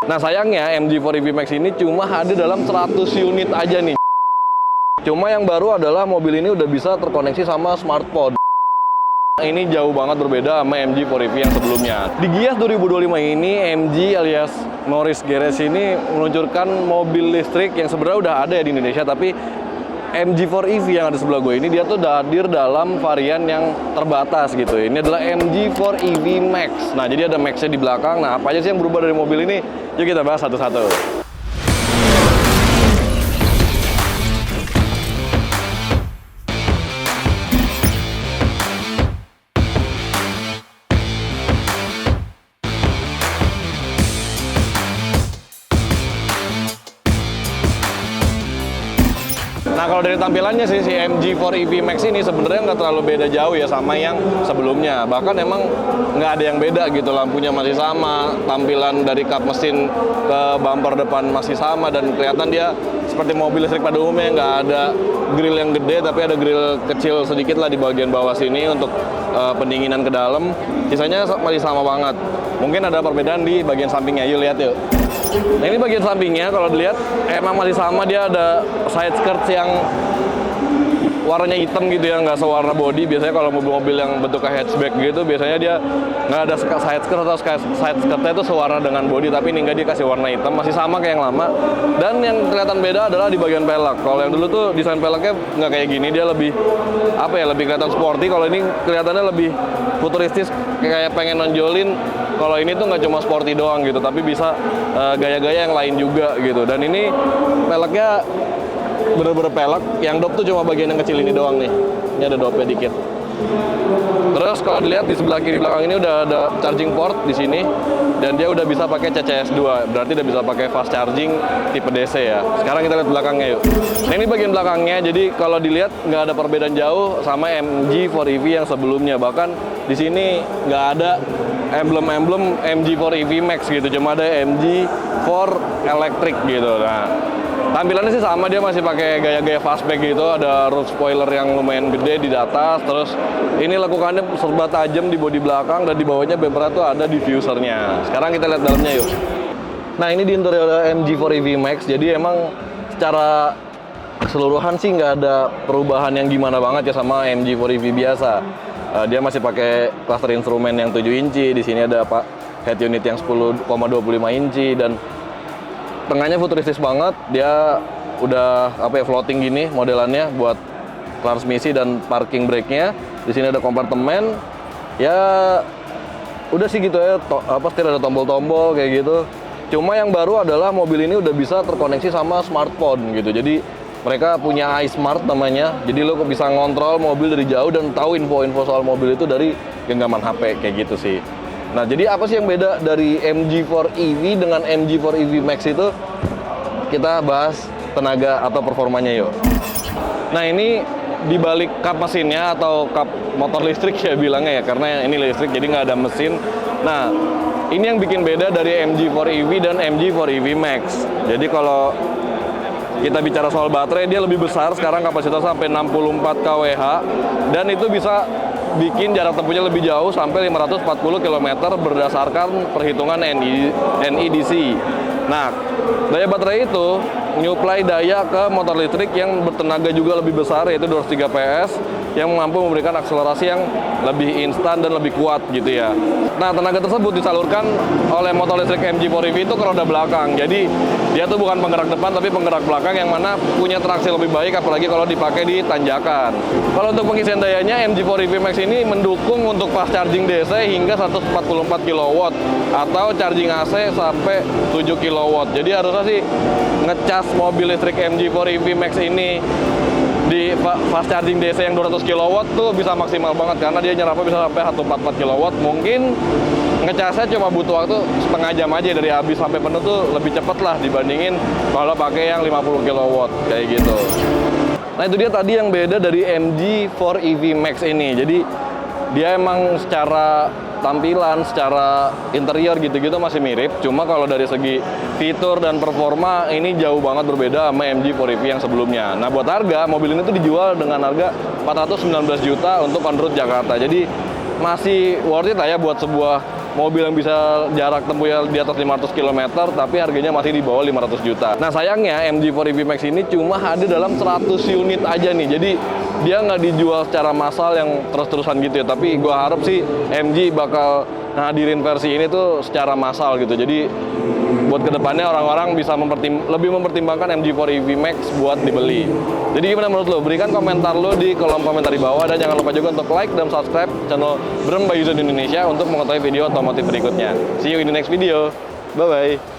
Nah sayangnya MG4 EV Max ini cuma ada dalam 100 unit aja nih. Cuma yang baru adalah mobil ini udah bisa terkoneksi sama smartphone. Ini jauh banget berbeda sama MG4 EV yang sebelumnya. Di Gias 2025 ini MG alias Morris Garage ini meluncurkan mobil listrik yang sebenarnya udah ada ya di Indonesia, tapi MG4 EV yang ada sebelah gue ini dia tuh hadir dalam varian yang terbatas gitu. Ini adalah MG4 EV Max. Nah, jadi ada Max-nya di belakang. Nah, apa aja sih yang berubah dari mobil ini? Yuk kita bahas satu-satu. Nah, kalau dari tampilannya sih, si MG4 EV Max ini sebenarnya nggak terlalu beda jauh ya sama yang sebelumnya. Bahkan emang nggak ada yang beda gitu, lampunya masih sama, tampilan dari kap mesin ke bumper depan masih sama, dan kelihatan dia seperti mobil listrik pada umumnya, nggak ada grill yang gede, tapi ada grill kecil sedikit lah di bagian bawah sini untuk pendinginan ke dalam. Sisanya masih sama banget. Mungkin ada perbedaan di bagian sampingnya, yuk lihat yuk. Nah, ini bagian sampingnya kalau dilihat emang masih sama, dia ada side skirt yang warnanya hitam gitu ya, nggak sewarna body. Biasanya kalau mobil-mobil yang bentuknya hatchback gitu, biasanya dia nggak ada side skirt atau side skirtnya itu sewarna dengan body, tapi ini nggak, dia kasih warna hitam, masih sama kayak yang lama. Dan yang kelihatan beda adalah di bagian pelek. Kalau yang dulu tuh desain peleknya nggak kayak gini, dia lebih apa ya, lebih kelihatan sporty. Kalau ini kelihatannya lebih futuristis, kayak pengen nonjolin kalau ini tuh nggak cuma sporty doang gitu, tapi bisa gaya-gaya yang lain juga gitu. Dan ini peleknya bener-bener pelek, yang dop tuh cuma bagian yang kecil ini doang nih. Ini ada dopnya dikit. Terus kalau dilihat di sebelah kiri belakang ini udah ada charging port di sini, dan dia udah bisa pakai CCS2, berarti udah bisa pakai fast charging tipe DC ya. Sekarang kita lihat belakangnya yuk. Nah, ini bagian belakangnya, jadi kalau dilihat nggak ada perbedaan jauh sama MG4 EV yang sebelumnya. Bahkan di sini nggak ada emblem-emblem MG4 EV Max gitu, cuma ada MG4 Electric gitu. Nah, tampilannya sih sama, dia masih pakai gaya-gaya fastback gitu, ada roof spoiler yang lumayan gede di atas, terus ini lekukannya serba tajam di bodi belakang, dan di bawahnya bumpernya tuh ada diffusernya. Sekarang kita lihat dalamnya yuk. Nah, ini di interior MG4 EV Max, jadi emang secara keseluruhan sih nggak ada perubahan yang gimana banget ya sama MG4 EV biasa. Dia masih pakai cluster instrumen yang 7 inci, di sini ada head unit yang 10,25 inci, dan tengahnya futuristis banget. Dia udah floating gini modelannya buat transmisi dan parking brake-nya. Di sini ada kompartemen. Ya udah sih gitu ya. Setir ada tombol-tombol kayak gitu. Cuma yang baru adalah mobil ini udah bisa terkoneksi sama smartphone gitu. Jadi mereka punya iSmart namanya. Jadi lo bisa ngontrol mobil dari jauh dan tahu info-info soal mobil itu dari genggaman HP kayak gitu sih. Nah, jadi apa sih yang beda dari MG4 EV dengan MG4 EV Max itu? Kita bahas tenaga atau performanya yuk. Nah, ini di balik kap mesinnya atau kap motor listrik ya bilangnya ya, karena ini listrik jadi nggak ada mesin. Nah, ini yang bikin beda dari MG4 EV dan MG4 EV Max. Jadi kalau kita bicara soal baterai, dia lebih besar, sekarang kapasitas sampai 64 kWh, dan itu bisa bikin jarak tempuhnya lebih jauh sampai 540 km berdasarkan perhitungan NEDC. Nah, daya baterai itu menyuplai daya ke motor listrik yang bertenaga juga lebih besar, yaitu 203 PS, yang mampu memberikan akselerasi yang lebih instan dan lebih kuat gitu ya. Nah, tenaga tersebut disalurkan oleh motor listrik MG4 EV itu ke roda belakang. Jadi dia tuh bukan penggerak depan tapi penggerak belakang, yang mana punya traksi lebih baik apalagi kalau dipakai di tanjakan. Kalau untuk pengisian dayanya, MG4 EV Max ini mendukung untuk fast charging DC hingga 144 kW atau charging AC sampai 7 kW. Jadi harusnya sih ngecas mobil listrik MG4 EV Max ini di fast charging DC yang 200 kW tuh bisa maksimal banget, karena dia nyerapnya bisa sampai 144 kW. Mungkin ngecasnya cuma butuh waktu setengah jam aja, dari habis sampai penuh tuh lebih cepet lah dibandingin kalau pakai yang 50 kW kayak gitu. Nah, itu dia tadi yang beda dari MG4 EV Max ini. Jadi dia emang secara tampilan, secara interior gitu-gitu masih mirip, cuma kalau dari segi fitur dan performa ini jauh banget berbeda sama MG4 EV yang sebelumnya. Nah, buat harga, mobil ini tuh dijual dengan harga 419 juta untuk on road Jakarta. Jadi masih worth it lah ya buat sebuah mobil yang bisa jarak tempuhnya di atas 500 km, tapi harganya masih di bawah 500 juta. Nah sayangnya MG4 EV Max ini cuma ada dalam 100 unit aja nih, jadi dia nggak dijual secara massal yang terus-terusan gitu ya. Tapi gue harap sih MG bakal ngadirin versi ini tuh secara massal gitu. Jadi buat kedepannya orang-orang bisa lebih mempertimbangkan MG4 EV Max buat dibeli. Jadi gimana menurut lo? Berikan komentar lo di kolom komentar di bawah, dan jangan lupa juga untuk like dan subscribe channel Brem by Yuzon Indonesia untuk mengetahui video otomotif berikutnya. See you in the next video. Bye-bye.